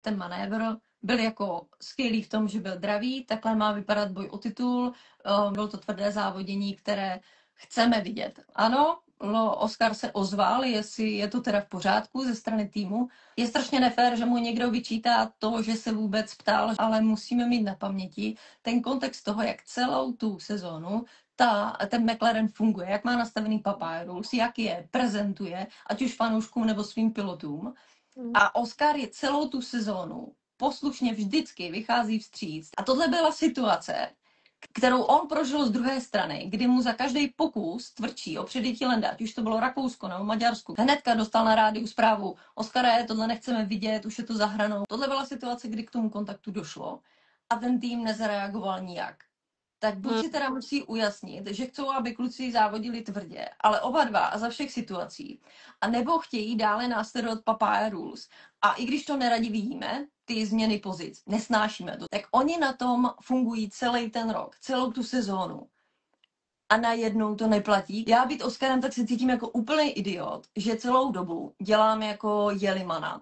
ten manévr byl jako skvělý v tom, že byl dravý, takhle má vypadat boj o titul, bylo to tvrdé závodění, které chceme vidět. Ano, Oscar se ozval, jestli je to teda v pořádku ze strany týmu. Je strašně nefér, že mu někdo vyčítá to, že se vůbec ptal, ale musíme mít na paměti ten kontext toho, jak celou tu sezónu ten McLaren funguje, jak má nastavený Papaya Rules, jak je prezentuje, ať už fanouškům nebo svým pilotům. A Oscar je celou tu sezónu poslušně vždycky vychází vstříc. A tohle byla situace, kterou on prožil z druhé strany, kdy mu za každý pokus tvrdší o předjetí Landa, ať už to bylo Rakousko nebo Maďarsku, hnedka dostal na rádiu zprávu: Oskare, tohle nechceme vidět, už je to za hranou. Tohle byla situace, kdy k tomu kontaktu došlo a ten tým nezareagoval nijak. Tak buď si teda musí ujasnit, že chcou, aby kluci závodili tvrdě, ale oba dva a za všech situací, a nebo chtějí dále následovat Papaya Rules. A i když to neradi vidíme, ty změny pozic, nesnášíme to, tak oni na tom fungují celý ten rok, celou tu sezónu. A najednou to neplatí. Já být Oscarem, tak se cítím jako úplný idiot, že celou dobu dělám jako Jelimana.